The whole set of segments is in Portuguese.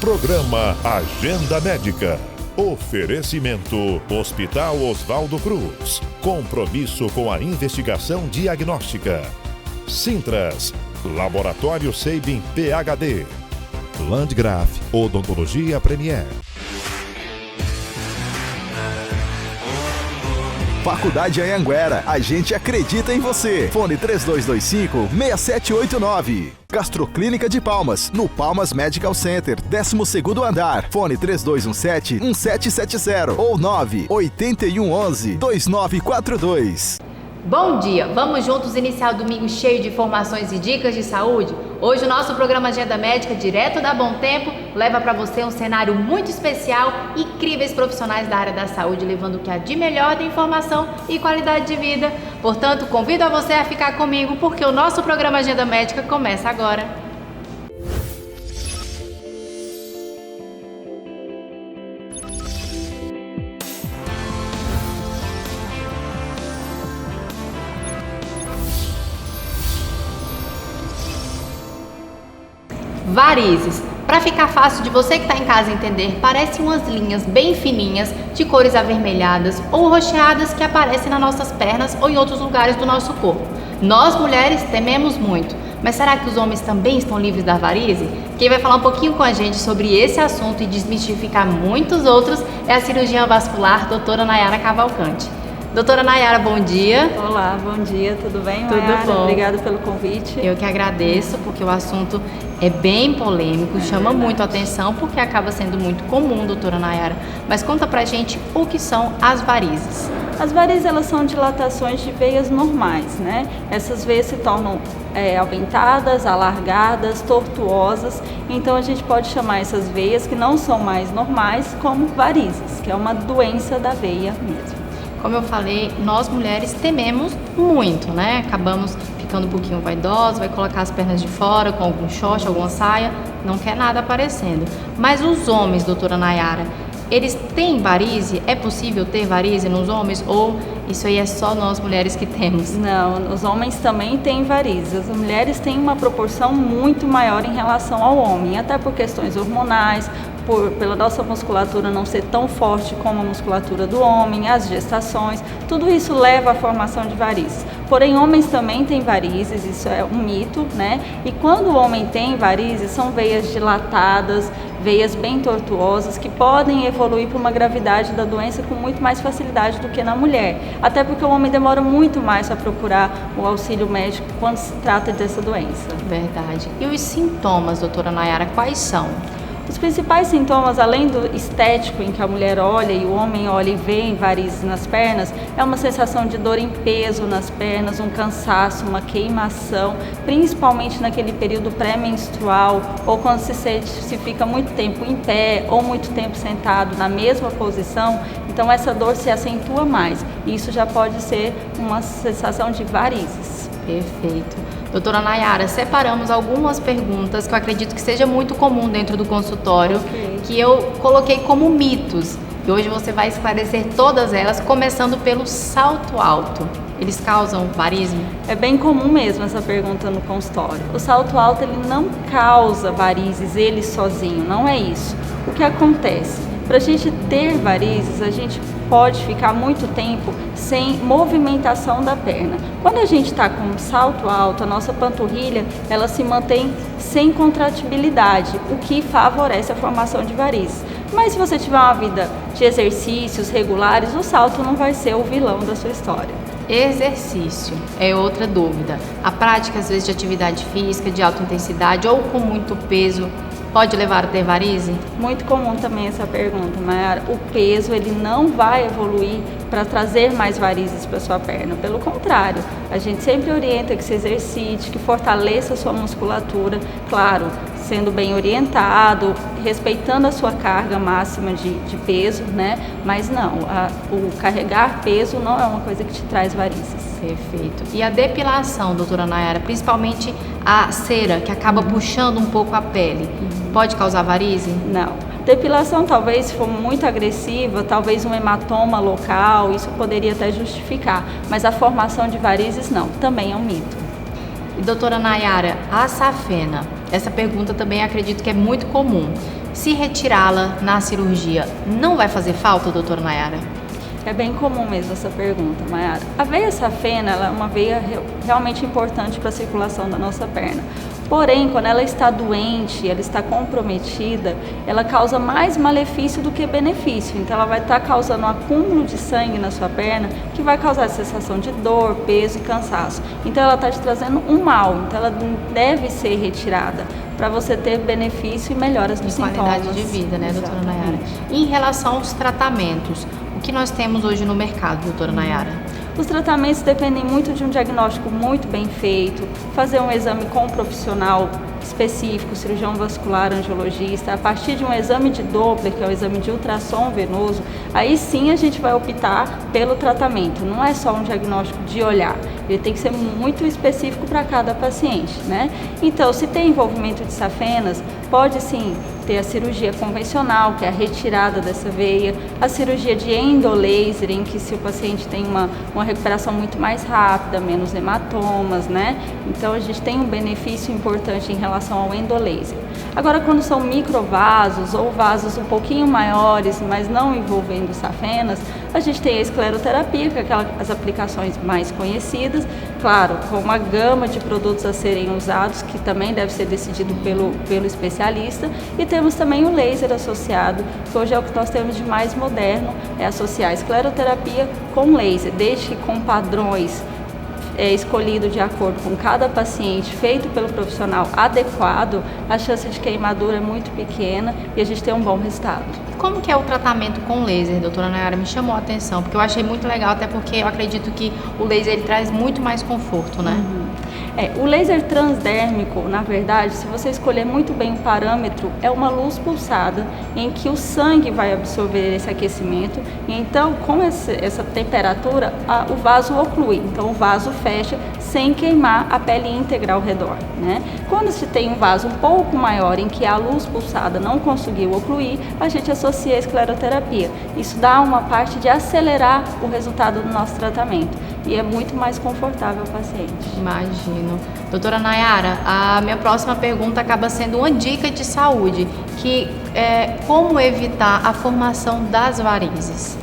Programa Agenda Médica. Oferecimento Hospital Oswaldo Cruz. Compromisso com a investigação diagnóstica. Sintras, Laboratório Seibin PhD. Landgraf Odontologia Premier. Faculdade Anhanguera, a gente acredita em você. Fone 3225-6789. Gastroclínica de Palmas, no Palmas Medical Center, 12º andar. Fone 3217-1770 ou 98111-2942. Bom dia, vamos juntos iniciar o domingo cheio de informações e dicas de saúde? Hoje o nosso programa Agenda Médica, direto da Bom Tempo, leva para você um cenário muito especial, incríveis profissionais da área da saúde, levando o que há de melhor da informação e qualidade de vida. Portanto, convido a você a ficar comigo, porque o nosso programa Agenda Médica começa agora. Varizes. Para ficar fácil de você que está em casa entender, parecem umas linhas bem fininhas, de cores avermelhadas ou roxeadas que aparecem nas nossas pernas ou em outros lugares do nosso corpo. Nós mulheres tememos muito, mas será que os homens também estão livres da varize? Quem vai falar um pouquinho com a gente sobre esse assunto e desmistificar muitos outros é a cirurgiã vascular, doutora Nayara Cavalcante. Doutora Nayara, bom dia. Olá, bom dia, tudo bem, Tudo Nayara? bom. Obrigada pelo convite. Eu que agradeço, porque o assunto é bem polêmico, chama muito atenção, porque acaba sendo muito comum, doutora Nayara. Mas conta pra gente o que são as varizes. As varizes, elas são dilatações de veias normais, né? Essas veias se tornam aumentadas, alargadas, tortuosas. Então a gente pode chamar essas veias que não são mais normais como varizes, que é uma doença da veia mesmo. Como eu falei, nós mulheres tememos muito, né? Acabamos ficando um pouquinho vaidosa, vai colocar as pernas de fora com algum short, alguma saia, não quer nada aparecendo. Mas os homens, doutora Nayara, eles têm varize? É possível ter varize nos homens? Ou isso aí é só nós mulheres que temos? Não, os homens também têm varizes. As mulheres têm uma proporção muito maior em relação ao homem, até por questões hormonais, pela nossa musculatura não ser tão forte como a musculatura do homem, as gestações, tudo isso leva à formação de varizes. Porém, homens também têm varizes, isso é um mito, né? E quando o homem tem varizes, são veias dilatadas, veias bem tortuosas, que podem evoluir para uma gravidade da doença com muito mais facilidade do que na mulher. Até porque o homem demora muito mais para procurar o auxílio médico quando se trata dessa doença. Verdade. E os sintomas, doutora Nayara, quais são? Os principais sintomas, além do estético, em que a mulher olha e o homem olha e vê varizes nas pernas, é uma sensação de dor em peso nas pernas, um cansaço, uma queimação, principalmente naquele período pré-menstrual ou quando se fica muito tempo em pé ou muito tempo sentado na mesma posição, então essa dor se acentua mais. E isso já pode ser uma sensação de varizes. Perfeito. Doutora Nayara, separamos algumas perguntas que eu acredito que seja muito comum dentro do consultório, que eu coloquei como mitos. E hoje você vai esclarecer todas elas, começando pelo salto alto. Eles causam varize? É bem comum mesmo essa pergunta no consultório. O salto alto, ele não causa varizes ele sozinho, não é isso. O que acontece? Para a gente ter varizes, a gente pode ficar muito tempo sem movimentação da perna. Quando a gente está com um salto alto, a nossa panturrilha ela se mantém sem contratibilidade, o que favorece a formação de varizes. Mas se você tiver uma vida de exercícios regulares, o salto não vai ser o vilão da sua história. Exercício é outra dúvida. A prática, às vezes, de atividade física, de alta intensidade ou com muito peso, pode levar a ter varize? Muito comum também essa pergunta, Nayara. O peso ele não vai evoluir para trazer mais varizes para sua perna. Pelo contrário, a gente sempre orienta que se exercite, que fortaleça a sua musculatura, claro, sendo bem orientado, respeitando a sua carga máxima de peso, né? Mas não, o carregar peso não é uma coisa que te traz varizes. Perfeito. E a depilação, doutora Nayara, principalmente a cera, que acaba puxando um pouco a pele, pode causar varize? Não. Depilação, talvez, se for muito agressiva, talvez um hematoma local, isso poderia até justificar, mas a formação de varizes não, também é um mito. E doutora Nayara, a safena, essa pergunta também acredito que é muito comum. se retirá-la na cirurgia, não vai fazer falta, doutora Nayara? É bem comum mesmo essa pergunta, Mayara. A veia safena ela é uma veia realmente importante para a circulação da nossa perna. Porém, quando ela está doente, ela está comprometida, ela causa mais malefício do que benefício. Então, ela vai estar causando um acúmulo de sangue na sua perna, que vai causar sensação de dor, peso e cansaço. Então, ela está te trazendo um mal. Então, ela deve ser retirada para você ter benefício e melhoras dos sintomas. Qualidade de vida, né, doutora Nayara? E em relação aos tratamentos, o que nós temos hoje no mercado, doutora Nayara? Os tratamentos dependem muito de um diagnóstico muito bem feito, fazer um exame com um profissional específico, cirurgião vascular, angiologista, a partir de um exame de Doppler, que é o exame de ultrassom venoso, aí sim a gente vai optar pelo tratamento. Não é só um diagnóstico de olhar, ele tem que ser muito específico para cada paciente, né? Então, se tem envolvimento de safenas, pode sim ter a cirurgia convencional, que é a retirada dessa veia, a cirurgia de endolaser, em que se o paciente tem uma recuperação muito mais rápida, menos hematomas, né? Então a gente tem um benefício importante em relação ao endolaser. Agora, quando são microvasos ou vasos um pouquinho maiores, mas não envolvendo safenas, a gente tem a escleroterapia, que é as aplicações mais conhecidas, claro, com uma gama de produtos a serem usados, que também deve ser decidido pelo especialista, e temos também o laser associado, que hoje é o que nós temos de mais moderno, é associar a escleroterapia com laser, desde que com padrões escolhido de acordo com cada paciente, feito pelo profissional adequado, a chance de queimadura é muito pequena e a gente tem um bom resultado. Como que é o tratamento com laser, doutora Nayara? Me chamou a atenção, porque eu achei muito legal, até porque eu acredito que o laser ele traz muito mais conforto, né? O laser transdérmico, na verdade, se você escolher muito bem o parâmetro, é uma luz pulsada em que o sangue vai absorver esse aquecimento e então com essa temperatura o vaso oclui, então o vaso fecha sem queimar a pele íntegra ao redor, né? Quando se tem um vaso um pouco maior em que a luz pulsada não conseguiu ocluir, a gente associa a escleroterapia. Isso dá uma parte de acelerar o resultado do nosso tratamento e é muito mais confortável ao paciente. Imagino. Doutora Nayara, a minha próxima pergunta acaba sendo uma dica de saúde, que é como evitar a formação das varizes.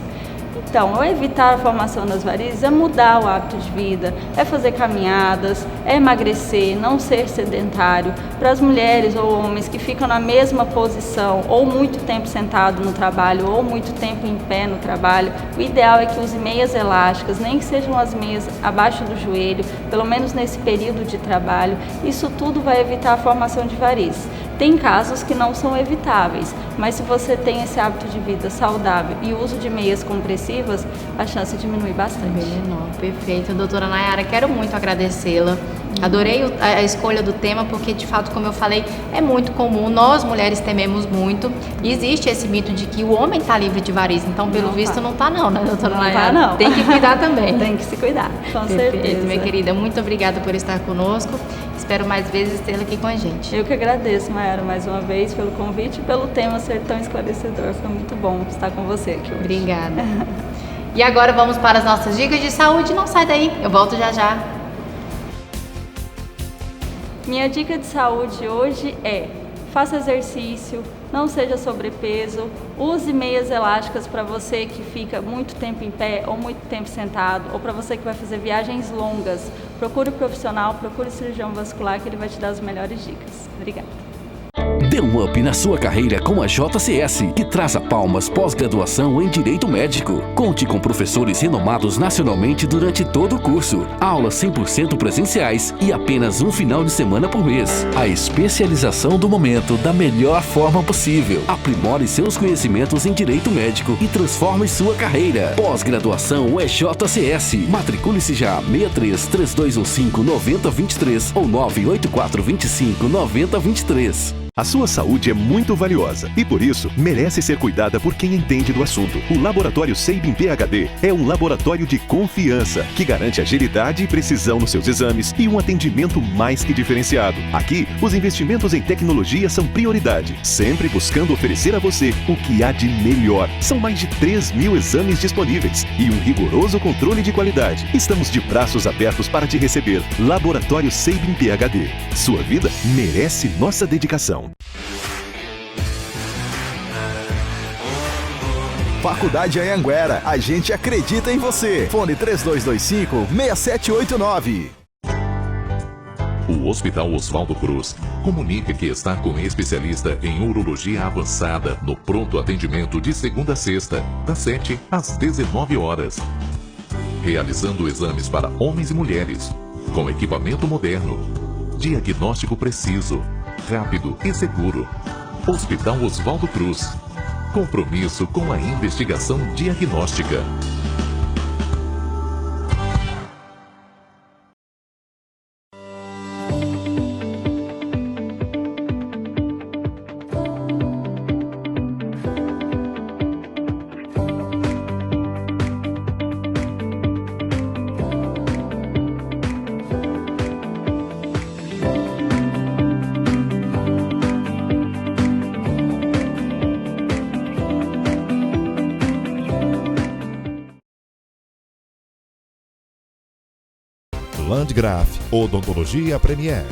Então, evitar a formação das varizes é mudar o hábito de vida, é fazer caminhadas, é emagrecer, não ser sedentário. Para as mulheres ou homens que ficam na mesma posição, ou muito tempo sentado no trabalho, ou muito tempo em pé no trabalho, o ideal é que use meias elásticas, nem que sejam as meias abaixo do joelho, pelo menos nesse período de trabalho. Isso tudo vai evitar a formação de varizes. Tem casos que não são evitáveis, mas se você tem esse hábito de vida saudável e uso de meias compressivas, a chance diminui bastante. Menor, perfeito. Doutora Nayara, quero muito agradecê-la. Adorei a escolha do tema, porque de fato, como eu falei, é muito comum, nós mulheres tememos muito, e existe esse mito de que o homem está livre de varizes, então pelo visto não está não, né, doutora Nayara? Não tá, não. Tem que cuidar também. Tem que se cuidar, com Perfeito, certeza. minha querida, muito obrigada por estar conosco, espero mais vezes tê-la aqui com a gente. Eu que agradeço, Mayara, mais uma vez pelo convite e pelo tema ser tão esclarecedor, foi muito bom estar com você aqui hoje. Obrigada. E agora vamos para as nossas dicas de saúde, não sai daí, eu volto já já. Minha dica de saúde hoje é: faça exercício, não seja sobrepeso, use meias elásticas para você que fica muito tempo em pé ou muito tempo sentado, ou para você que vai fazer viagens longas. Procure o profissional, procure o cirurgião vascular, que ele vai te dar as melhores dicas. Obrigada. Dê um up na sua carreira com a JCS, que traz a Palmas pós-graduação em Direito Médico. Conte com professores renomados nacionalmente durante todo o curso. Aulas 100% presenciais e apenas um final de semana por mês. A especialização do momento da melhor forma possível. Aprimore seus conhecimentos em Direito Médico e transforme sua carreira. Pós-graduação é JCS. Matricule-se já 63 3215 9023 ou 98425 9023. A sua saúde é muito valiosa e, por isso, merece ser cuidada por quem entende do assunto. O Laboratório Sabin PhD é um laboratório de confiança que garante agilidade e precisão nos seus exames e um atendimento mais que diferenciado. Aqui, os investimentos em tecnologia são prioridade, sempre buscando oferecer a você o que há de melhor. São mais de 3.000 exames disponíveis e um rigoroso controle de qualidade. Estamos de braços abertos para te receber. Laboratório Sabin PhD. Sua vida merece nossa dedicação. Faculdade Anhanguera, a gente acredita em você. Fone 3225-6789. O Hospital Oswaldo Cruz comunica que está com especialista em urologia avançada no pronto atendimento de segunda a sexta, das 7 às 19 horas. Realizando exames para homens e mulheres, com equipamento moderno, diagnóstico preciso, rápido e seguro. Hospital Oswaldo Cruz. Compromisso com a investigação diagnóstica. Landgraf Odontologia Premier.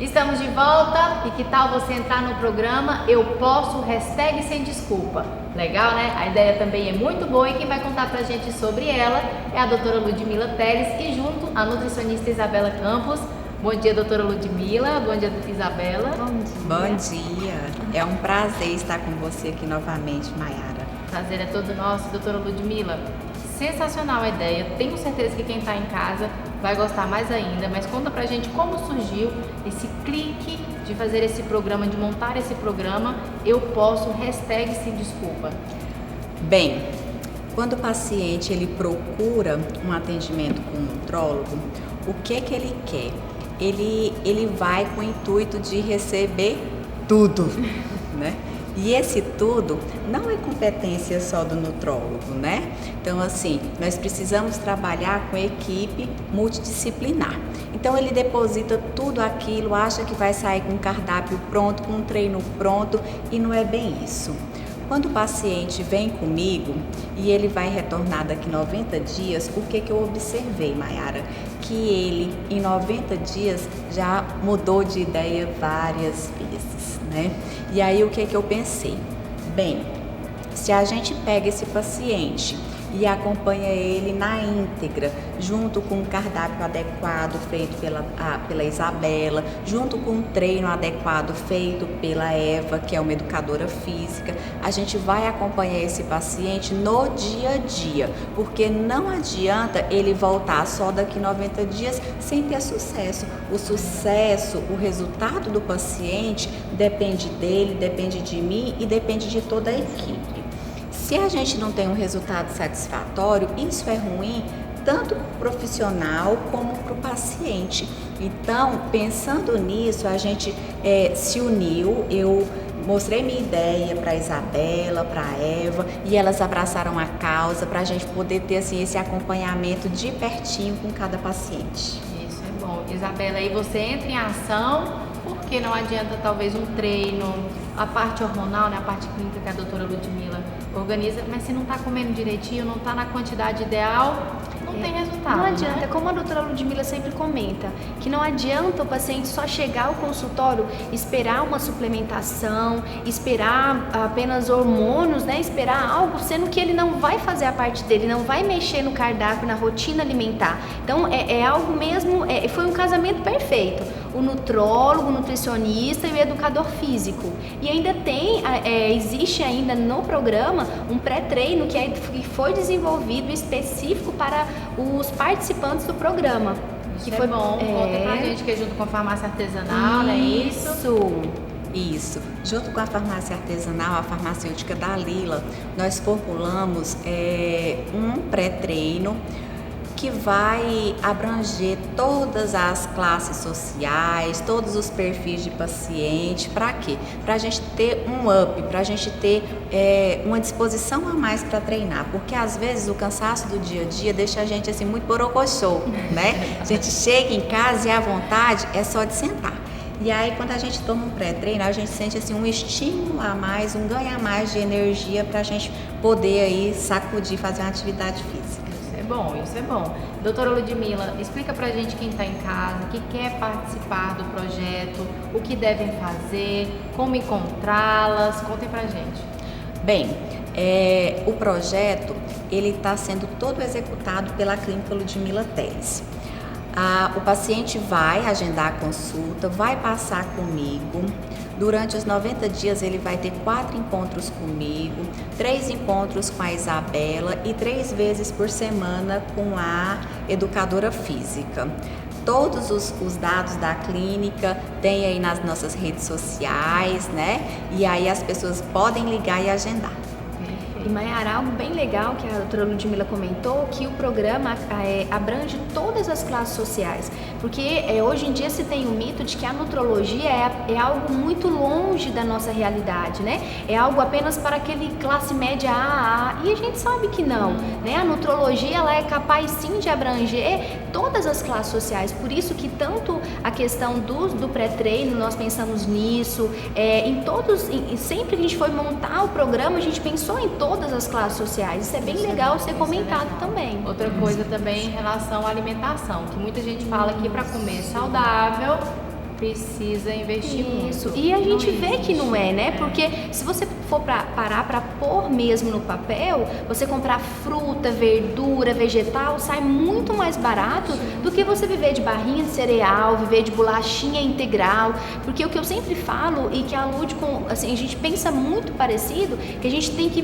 Estamos de volta e que tal você entrar no programa Eu Posso, hashtag sem desculpa. Legal, né? A ideia também é muito boa e quem vai contar pra gente sobre ela é a doutora Ludmila Teles e junto a nutricionista Isabela Campos. Bom dia, doutora Ludmila. Bom dia, doutora Isabela. Bom dia. É um prazer estar com você aqui novamente, Maiara. Prazer é todo nosso, doutora Ludmila. Sensacional a ideia. Tenho certeza que quem está em casa vai gostar mais ainda, mas conta pra gente como surgiu esse clique de fazer esse programa, de montar esse programa Eu Posso, hashtag sem desculpa. Bem, quando o paciente ele procura um atendimento com um nutrólogo, o que ele quer? Ele vai com o intuito de receber tudo, né? E esse tudo não é competência só do nutrólogo, né? Então, assim, nós precisamos trabalhar com equipe multidisciplinar. Então, ele deposita tudo aquilo, acha que vai sair com um cardápio pronto, com um treino pronto, e não é bem isso. Quando o paciente vem comigo e ele vai retornar daqui 90 dias, o que eu observei, Maiara? Que ele, em 90 dias, já mudou de ideia várias vezes, né? E aí, o que eu pensei? Bem, se a gente pega esse paciente e acompanha ele na íntegra, junto com um cardápio adequado feito pela Isabela, junto com um treino adequado feito pela Eva, que é uma educadora física, a gente vai acompanhar esse paciente no dia a dia, porque não adianta ele voltar só daqui 90 dias sem ter sucesso. O sucesso, o resultado do paciente depende dele, depende de mim e depende de toda a equipe. Se a gente não tem um resultado satisfatório, isso é ruim tanto para o profissional como para o paciente. Então, pensando nisso, a gente se uniu, eu mostrei minha ideia para a Isabela, para a Eva, e elas abraçaram a causa para a gente poder ter assim, esse acompanhamento de pertinho com cada paciente. Isso é bom. Isabela, aí você entra em ação, porque não adianta talvez um treino, a parte hormonal, né, a parte clínica que a doutora Ludmila organiza, mas se não está comendo direitinho, não está na quantidade ideal, não tem resultado. Não adianta, né? Como a doutora Ludmila sempre comenta, que não adianta o paciente só chegar ao consultório, esperar uma suplementação, esperar apenas hormônios, né? Esperar algo, sendo que ele não vai fazer a parte dele, não vai mexer no cardápio, na rotina alimentar. Então é algo mesmo, foi um casamento perfeito. O nutrólogo, o nutricionista e o educador físico. E ainda existe ainda no programa um pré-treino que foi desenvolvido específico para os participantes do programa. Que foi bom. Conta pra gente que é junto com a farmácia artesanal, não é isso? Isso. Junto com a farmácia artesanal, a farmacêutica Dalila, nós formulamos um pré-treino que vai abranger todas as classes sociais, todos os perfis de paciente. Para quê? Para a gente ter um up, para a gente ter uma disposição a mais para treinar, porque às vezes o cansaço do dia a dia deixa a gente assim muito borocochô, né? A gente chega em casa e a vontade é só de sentar. E aí, quando a gente toma um pré-treino, a gente sente assim um estímulo a mais, um ganho a mais de energia para a gente poder aí sacudir, fazer uma atividade física. Isso é bom. Doutora Ludmila, explica pra gente quem está em casa, que quer participar do projeto, o que devem fazer, como encontrá-las, contem pra gente. Bem, o projeto, ele está sendo todo executado pela Clínica Ludmila Teles. O paciente vai agendar a consulta, vai passar comigo. Durante os 90 dias ele vai ter 4 encontros comigo, 3 encontros com a Isabela e 3 vezes por semana com a educadora física. Todos os dados da clínica tem aí nas nossas redes sociais, né? E aí as pessoas podem ligar e agendar. E Mayara, algo bem legal que a doutora Ludmila comentou, que o programa abrange todas as classes sociais, porque hoje em dia se tem o mito de que a nutrologia é algo muito longe da nossa realidade, né? É algo apenas para aquele classe média AA, e a gente sabe que não, né? A nutrologia, ela é capaz sim de abranger todas as classes sociais, por isso que tanto a questão do pré-treino, nós pensamos nisso, sempre que a gente foi montar o programa, a gente pensou em todas as classes sociais. Isso é bem legal ser comentado também. Outra coisa também em relação à alimentação, que muita gente fala que para comer saudável precisa investir muito. E a gente vê que não é, né? Porque se você for parar para pôr mesmo no papel, você comprar fruta, verdura, vegetal, sai muito mais barato do que você viver de barrinha de cereal, viver de bolachinha integral. Porque o que eu sempre falo, e que a Lud, assim, a gente pensa muito parecido, que a gente tem que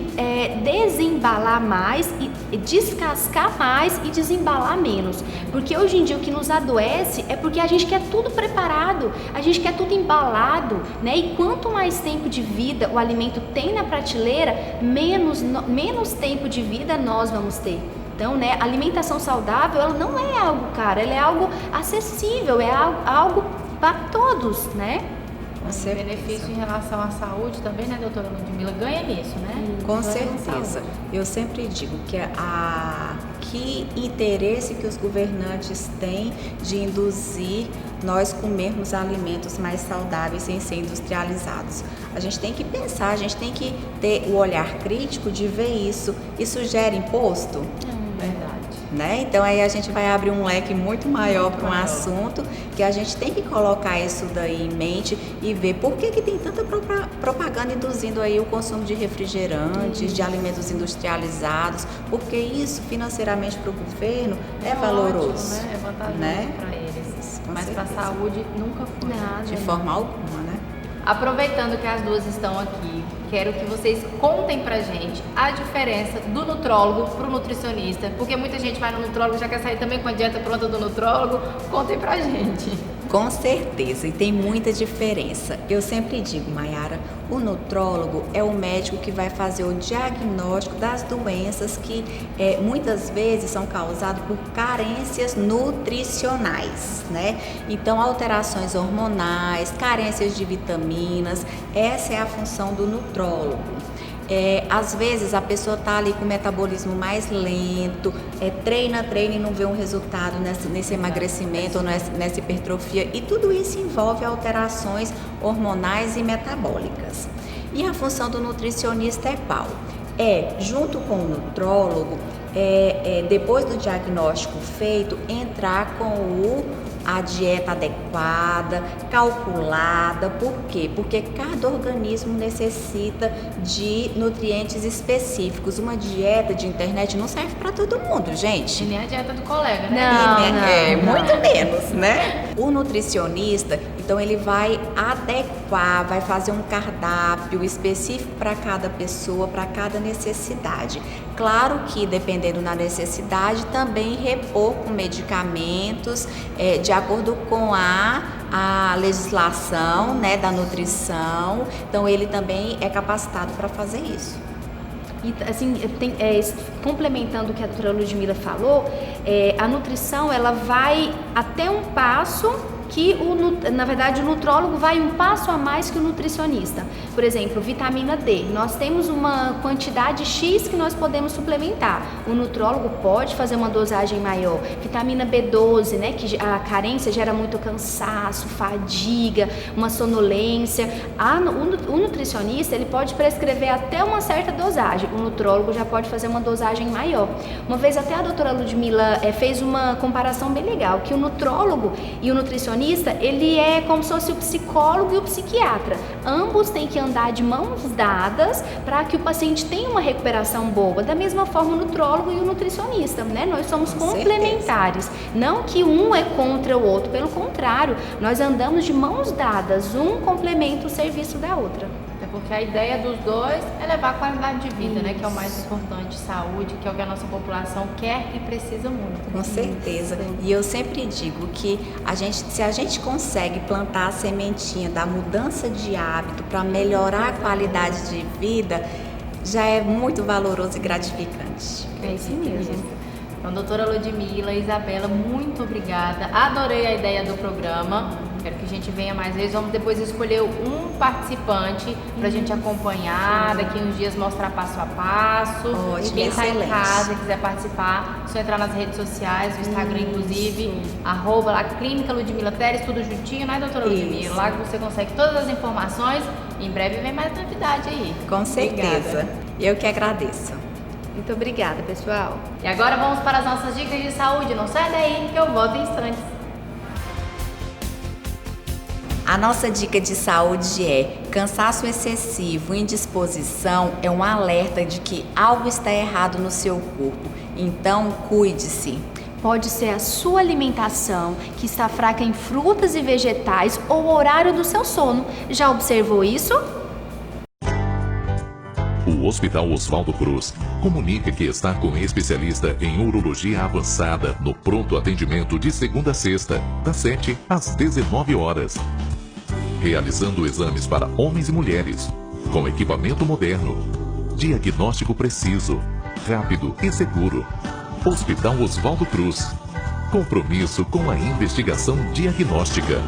desembalar mais, e descascar mais e desembalar menos. Porque hoje em dia o que nos adoece é porque a gente quer tudo preparado, a gente quer tudo embalado, né? E quanto mais tempo de vida o alimento tem na prateleira, menos tempo de vida nós vamos ter. Então, né, a alimentação saudável, ela não é algo caro, ela é algo acessível, é algo para todos, né? Um benefício em relação à saúde também, né, doutora Ludmila? Ganha nisso, né? Com certeza. Eu sempre digo que que interesse que os governantes têm de induzir nós comermos alimentos mais saudáveis sem ser industrializados. A gente tem que pensar, a gente tem que ter o olhar crítico de ver isso. Isso gera imposto? Verdade. Né? Então aí a gente vai abrir um leque muito maior para um assunto que a gente tem que colocar isso daí em mente e ver por que tem tanta propaganda induzindo aí o consumo de refrigerantes, de alimentos industrializados, porque isso financeiramente para o governo é valoroso. Ótimo, né? É vantajoso, né, para eles. Mas para a saúde nunca foi. Nada, de forma alguma, né? Aproveitando que as duas estão aqui, quero que vocês contem pra gente a diferença do nutrólogo pro nutricionista, porque muita gente vai no nutrólogo e já quer sair também com a dieta pronta do nutrólogo. Contem pra gente. Com certeza, e tem muita diferença. Eu sempre digo, Mayara, o nutrólogo é o médico que vai fazer o diagnóstico das doenças que muitas vezes são causadas por carências nutricionais, né? Então, alterações hormonais, carências de vitaminas, essa é a função do nutrólogo. Às vezes a pessoa está ali com o metabolismo mais lento, treina e não vê um resultado nesse emagrecimento ou nessa hipertrofia, e tudo isso envolve alterações hormonais e metabólicas. E a função do nutricionista é qual? Junto com o nutrólogo, depois do diagnóstico feito, entrar com a dieta adequada, calculada. Por quê? Porque cada organismo necessita de nutrientes específicos. Uma dieta de internet não serve para todo mundo, gente. E nem a dieta do colega, né? Muito menos, né? O nutricionista Então ele vai adequar, vai fazer um cardápio específico para cada pessoa, para cada necessidade. Claro que dependendo da necessidade, também repor com medicamentos de acordo com a legislação, né, da nutrição. Então ele também é capacitado para fazer isso. E assim, complementando o que a doutora Ludmila falou, a nutrição ela vai até um passo que, na verdade, o nutrólogo vai um passo a mais que o nutricionista. Por exemplo, vitamina D. Nós temos uma quantidade X que nós podemos suplementar. O nutrólogo pode fazer uma dosagem maior. Vitamina B12, né, que a carência gera muito cansaço, fadiga, uma sonolência. O nutricionista, ele pode prescrever até uma certa dosagem. O nutrólogo já pode fazer uma dosagem maior. Uma vez até a doutora Ludmila fez uma comparação bem legal, que o nutrólogo e o nutricionista, ele é como se fosse o psicólogo e o psiquiatra. Ambos têm que andar de mãos dadas para que o paciente tenha uma recuperação boa. Da mesma forma, o nutrólogo e o nutricionista, né? Nós somos complementares. Não que um é contra o outro, pelo contrário, nós andamos de mãos dadas. Um complementa o serviço da outra. É porque a ideia dos dois é levar a qualidade de vida, né? Que é o mais importante, saúde, que é o que a nossa população quer e precisa muito. Com certeza. E eu sempre digo que se a gente consegue plantar a sementinha da mudança de hábito para melhorar a qualidade de vida, já é muito valoroso e gratificante. É isso mesmo. Então, doutora Ludmila, Isabela, muito obrigada. Adorei a ideia do programa. Quero que a gente venha mais vezes. Vamos depois escolher um participante para a gente acompanhar, daqui uns dias mostrar passo a passo. Ótimo, quem está em excelente. casa e quiser participar, só entrar nas redes sociais, no Instagram inclusive, @ lá, Clínica Ludmila Teres, tudo juntinho, né, doutora Ludmila? Lá que você consegue todas as informações. Em breve vem mais novidade aí. Com certeza. Obrigada. Eu que agradeço. Muito obrigada, pessoal. E agora vamos para as nossas dicas de saúde. Não sai daí que eu volto em instantes. A nossa dica de saúde é: cansaço excessivo, indisposição é um alerta de que algo está errado no seu corpo. Então, cuide-se. Pode ser a sua alimentação, que está fraca em frutas e vegetais, ou o horário do seu sono. Já observou isso? O Hospital Oswaldo Cruz comunica que está com especialista em urologia avançada no pronto atendimento de segunda a sexta, das 7 às 19 horas. Realizando exames para homens e mulheres, com equipamento moderno, diagnóstico preciso, rápido e seguro. Hospital Oswaldo Cruz. Compromisso com a investigação diagnóstica.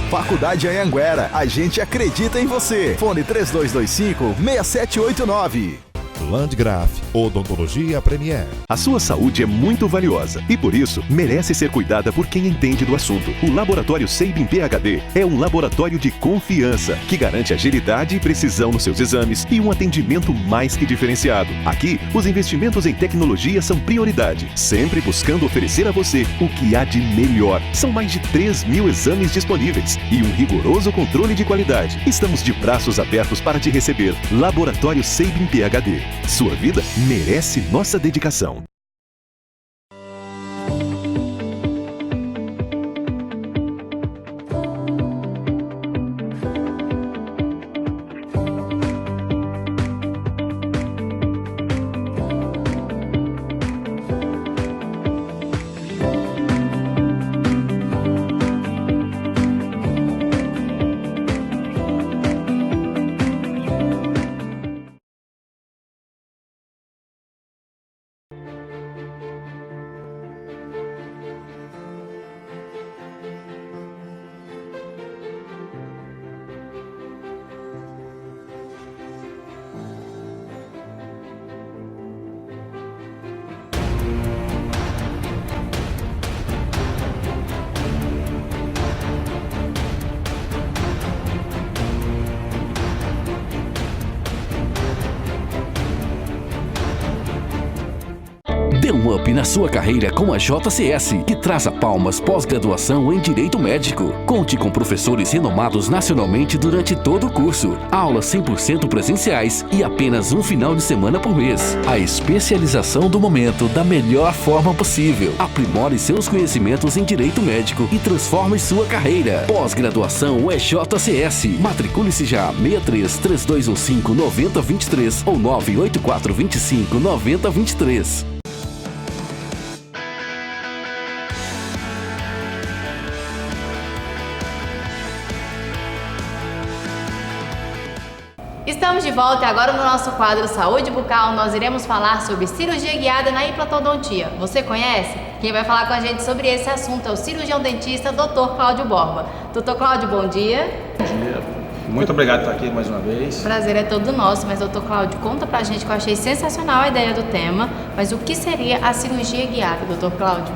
Faculdade Anhanguera, a gente acredita em você. Fone 3225-6789. Landgraf, Odontologia Premier. A sua saúde é muito valiosa e, por isso, merece ser cuidada por quem entende do assunto. O Laboratório Seibin PhD é um laboratório de confiança que garante agilidade e precisão nos seus exames e um atendimento mais que diferenciado. Aqui, os investimentos em tecnologia são prioridade, sempre buscando oferecer a você o que há de melhor. São mais de 3.000 exames disponíveis e um rigoroso controle de qualidade. Estamos de braços abertos para te receber. Laboratório Seibin PhD. Sua vida merece nossa dedicação. um up na sua carreira com a JCS, que traz a Palmas pós-graduação em Direito Médico. Conte com professores renomados nacionalmente durante todo o curso. Aulas 100% presenciais e apenas um final de semana por mês. A especialização do momento da melhor forma possível. Aprimore seus conhecimentos em Direito Médico e transforme sua carreira. Pós-graduação é JCS. Matricule-se já. 63 3215 9023 ou 98425 9023. Estamos de volta e agora no nosso quadro Saúde Bucal nós iremos falar sobre cirurgia guiada na implantodontia. Você conhece? Quem vai falar com a gente sobre esse assunto é o cirurgião dentista Dr. Cláudio Borba. Dr. Cláudio, bom dia. Bom dia. Muito obrigado por estar aqui mais uma vez. Prazer é todo nosso, mas Dr. Cláudio, conta pra gente que eu achei sensacional a ideia do tema, mas o que seria a cirurgia guiada, Dr. Cláudio?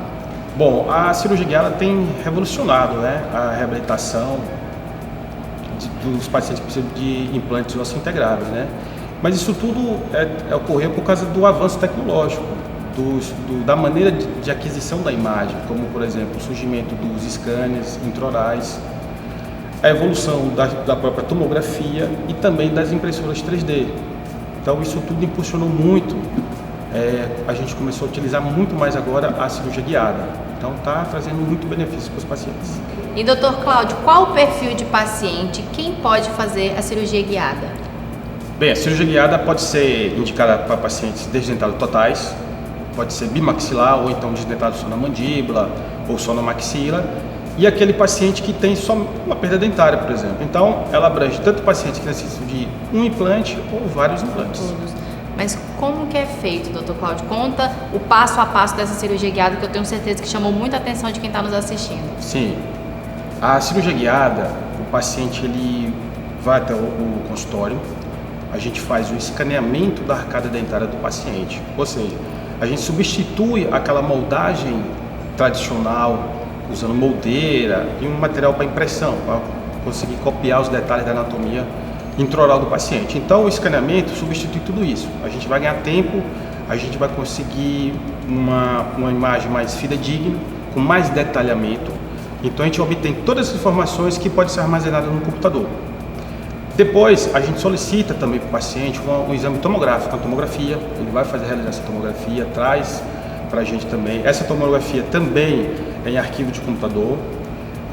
Bom, a cirurgia guiada tem revolucionado, né, a reabilitação dos pacientes que precisam de implantes osseointegráveis, né? Mas isso tudo ocorreu por causa do avanço tecnológico, da maneira de aquisição da imagem, como, por exemplo, o surgimento dos scanners intraorais, a evolução da própria tomografia e também das impressoras 3D. Então, isso tudo impulsionou muito. A gente começou a utilizar muito mais agora a cirurgia guiada. Então, está trazendo muito benefício para os pacientes. E, Dr. Cláudio, qual o perfil de paciente? Quem pode fazer a cirurgia guiada? Bem, a cirurgia guiada pode ser indicada para pacientes desdentados totais, pode ser bimaxilar ou então desdentado só na mandíbula ou só na maxila, e aquele paciente que tem só uma perda dentária, por exemplo. Então, ela abrange tanto pacientes que necessitam de um implante ou vários implantes. Todos. Mas como que é feito, Dr. Cláudio? Conta o passo a passo dessa cirurgia guiada, que eu tenho certeza que chamou muita atenção de quem está nos assistindo. Sim. A cirurgia guiada, o paciente ele vai até o consultório, a gente faz o escaneamento da arcada dentária do paciente, ou seja, a gente substitui aquela moldagem tradicional, usando moldeira e um material para impressão, para conseguir copiar os detalhes da anatomia intraoral do paciente. Então o escaneamento substitui tudo isso, a gente vai ganhar tempo, a gente vai conseguir uma imagem mais fidedigna, com mais detalhamento. Então a gente obtém todas as informações que podem ser armazenadas no computador. Depois a gente solicita também para o paciente um exame tomográfico, uma tomografia. Ele vai fazer a realização da tomografia, traz para a gente também. Essa tomografia também é em arquivo de computador.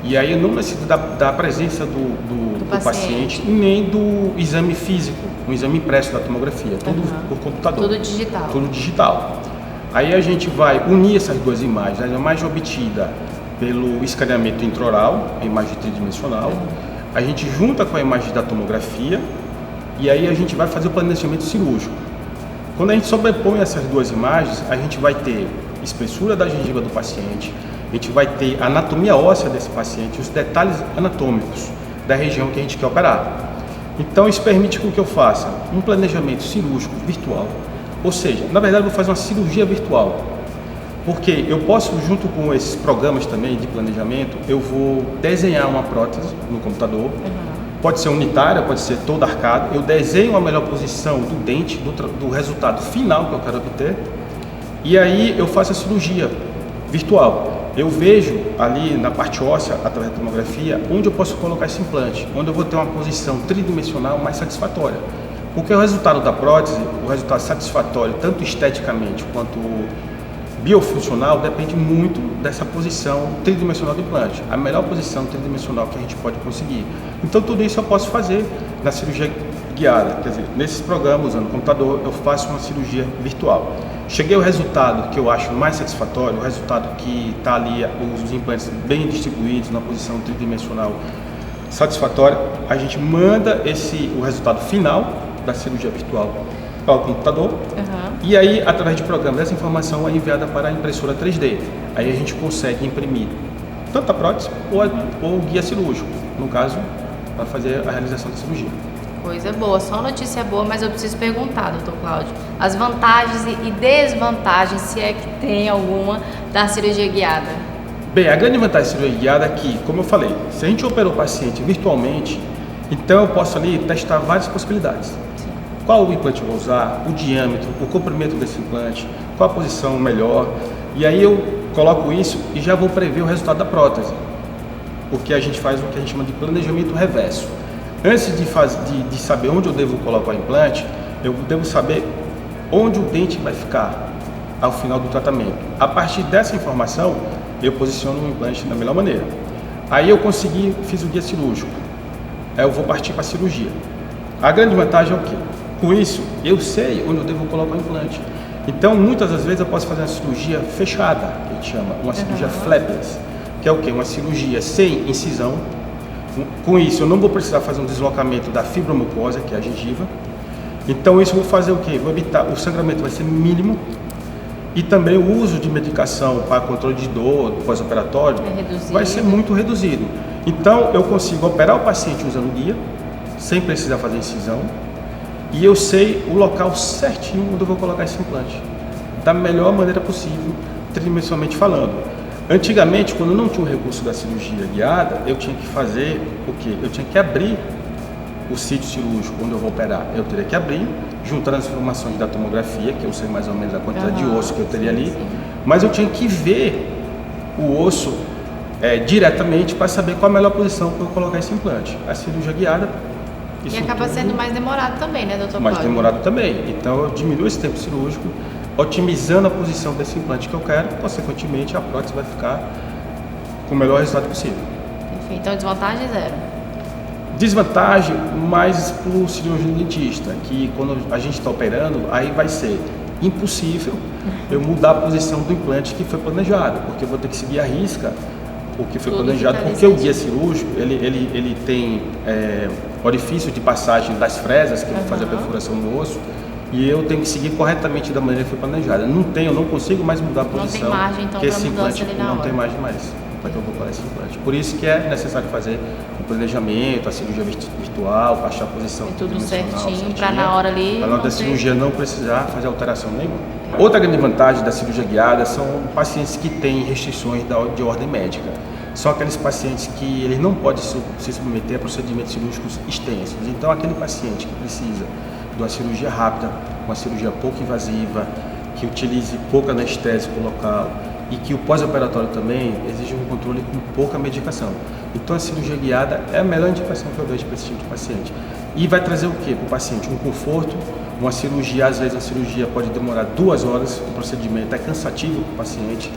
E aí eu não necessito da presença do paciente, nem do exame físico, um exame impresso da tomografia, tudo por computador. Tudo digital. Tudo digital. Aí a gente vai unir essas duas imagens, a imagem obtida pelo escaneamento intraoral, a imagem tridimensional, a gente junta com a imagem da tomografia e aí a gente vai fazer o planejamento cirúrgico. Quando a gente sobrepõe essas duas imagens, a gente vai ter espessura da gengiva do paciente, a gente vai ter a anatomia óssea desse paciente, os detalhes anatômicos da região que a gente quer operar. Então isso permite que eu faça um planejamento cirúrgico virtual, ou seja, na verdade eu vou fazer uma cirurgia virtual. Porque eu posso, junto com esses programas também de planejamento, eu vou desenhar uma prótese no computador, pode ser unitária, pode ser toda arcada, eu desenho a melhor posição do dente, do resultado final que eu quero obter, e aí eu faço a cirurgia virtual. Eu vejo ali na parte óssea, através da tomografia, onde eu posso colocar esse implante, onde eu vou ter uma posição tridimensional mais satisfatória. Porque o resultado da prótese, o resultado satisfatório, tanto esteticamente quanto biofuncional, depende muito dessa posição tridimensional do implante, a melhor posição tridimensional que a gente pode conseguir. Então tudo isso eu posso fazer na cirurgia guiada, quer dizer, nesses programas, usando o computador, eu faço uma cirurgia virtual. Cheguei ao resultado que eu acho mais satisfatório, o resultado que está ali, os implantes bem distribuídos na posição tridimensional satisfatória, a gente manda o resultado final da cirurgia virtual ao computador, e aí, através de programas, essa informação é enviada para a impressora 3D. Aí a gente consegue imprimir tanto a prótese ou o guia cirúrgico, no caso, para fazer a realização da cirurgia. Coisa boa, só notícia boa, mas eu preciso perguntar, doutor Cláudio, as vantagens e desvantagens, se é que tem alguma, da cirurgia guiada? Bem, a grande vantagem da cirurgia guiada é que, como eu falei, se a gente operou o paciente virtualmente, então eu posso ali testar várias possibilidades. Qual o implante eu vou usar, o diâmetro, o comprimento desse implante, qual a posição melhor. E aí eu coloco isso e já vou prever o resultado da prótese. Porque a gente faz o que a gente chama de planejamento reverso. Antes de saber onde eu devo colocar o implante, eu devo saber onde o dente vai ficar ao final do tratamento. A partir dessa informação, eu posiciono o implante da melhor maneira. Aí eu fiz o guia cirúrgico. Aí eu vou partir para a cirurgia. A grande vantagem é o quê? Com isso, eu sei onde eu devo colocar o implante. Então, muitas das vezes eu posso fazer uma cirurgia fechada, que a gente chama, uma cirurgia flapless, que é o quê? Uma cirurgia sem incisão. Com isso, eu não vou precisar fazer um deslocamento da fibromucosa, que é a gengiva. Então, isso eu vou fazer o quê? Vou evitar, o sangramento vai ser mínimo e também o uso de medicação para controle de dor pós-operatório vai ser muito reduzido. Então, eu consigo operar o paciente usando o guia, sem precisar fazer incisão, e eu sei o local certinho onde eu vou colocar esse implante, da melhor maneira possível, tridimensionalmente falando. Antigamente, quando não tinha o recurso da cirurgia guiada, eu tinha que fazer o quê? Eu tinha que abrir o sítio cirúrgico onde eu vou operar. Eu teria que abrir, juntando as informações da tomografia, que eu sei mais ou menos a quantidade de osso que eu teria ali, mas eu tinha que ver o osso diretamente para saber qual a melhor posição para eu colocar esse implante. A cirurgia guiada... E acaba sendo mais demorado também, né, doutor? Mais demorado também. Então eu diminuo esse tempo cirúrgico, otimizando a posição desse implante que eu quero, consequentemente a prótese vai ficar com o melhor resultado possível. Enfim, então desvantagem zero. Desvantagem mais para o cirurgião dentista, que quando a gente está operando, aí vai ser impossível eu mudar a posição do implante que foi planejado, porque eu vou ter que seguir à risca o que foi planejado, porque o guia cirúrgico, ele tem orifício de passagem das fresas, que vão fazer a perfuração no osso, e eu tenho que seguir corretamente da maneira que foi planejada. Eu não consigo mais mudar a posição. Não tem margem, então, que esse mudança implante ali na não hora. tem margem mais para que eu vou colocar esse implante. Por isso que é necessário fazer o planejamento, a cirurgia virtual, achar a posição tudo certinho, para na hora ali... Para na hora da cirurgia não precisar fazer alteração nenhuma. Outra grande vantagem da cirurgia guiada são pacientes que têm restrições de ordem médica. São aqueles pacientes que eles não podem se submeter a procedimentos cirúrgicos extensos. Então, aquele paciente que precisa de uma cirurgia rápida, uma cirurgia pouco invasiva, que utilize pouca anestésico local e que o pós-operatório também exige um controle com pouca medicação. Então, a cirurgia guiada é a melhor indicação que eu vejo para esse tipo de paciente. E vai trazer o quê para o paciente? Um conforto. Uma cirurgia, às vezes a cirurgia pode demorar 2 horas, o procedimento é cansativo para o paciente.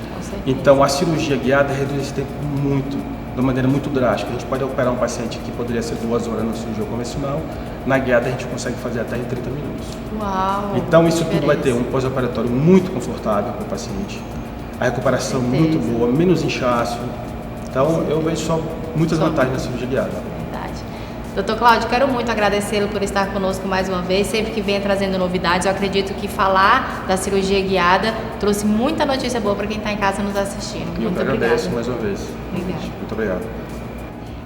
Então a cirurgia guiada reduz esse tempo de uma maneira muito drástica. A gente pode operar um paciente que poderia ser 2 horas na cirurgia convencional, na guiada a gente consegue fazer até em 30 minutos. Uau! Então isso tudo vai ter um pós-operatório muito confortável para o paciente, a recuperação muito boa, menos inchaço. Então eu vejo só muitas vantagens na cirurgia guiada. Doutor Cláudio, quero muito agradecê-lo por estar conosco mais uma vez, sempre que venha trazendo novidades. Eu acredito que falar da cirurgia guiada trouxe muita notícia boa para quem está em casa nos assistindo. Eu agradeço mais uma vez. Muito obrigado.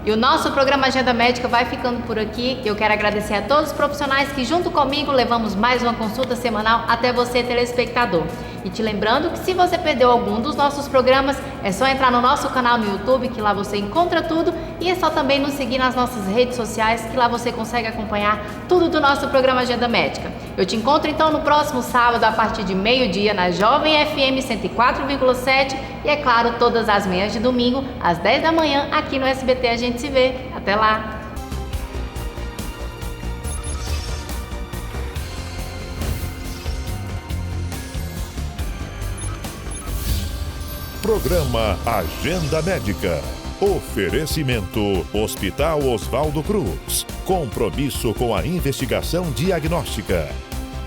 E o nosso programa Agenda Médica vai ficando por aqui. Eu quero agradecer a todos os profissionais que junto comigo levamos mais uma consulta semanal até você, telespectador. E te lembrando que se você perdeu algum dos nossos programas, é só entrar no nosso canal no YouTube, que lá você encontra tudo, e é só também nos seguir nas nossas redes sociais, que lá você consegue acompanhar tudo do nosso programa Agenda Médica. Eu te encontro então no próximo sábado, a partir de meio-dia, na Jovem FM 104,7 e, é claro, todas as manhãs de domingo, às 10 da manhã, aqui no SBT. A gente se vê. Até lá! Programa Agenda Médica. Oferecimento Hospital Oswaldo Cruz. Compromisso com a investigação diagnóstica.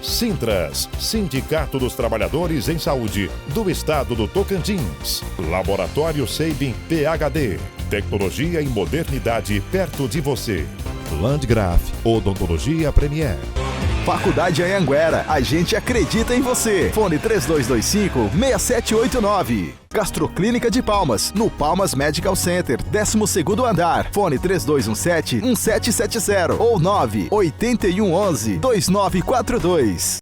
Sintras, Sindicato dos Trabalhadores em Saúde do Estado do Tocantins. Laboratório Sabin PhD. Tecnologia e modernidade perto de você. Landgraf, Odontologia Premier. Faculdade Anhanguera, a gente acredita em você. Fone 3225-6789. Gastroclínica de Palmas, no Palmas Medical Center, 12º andar. Fone 3217-1770 ou 98111-2942.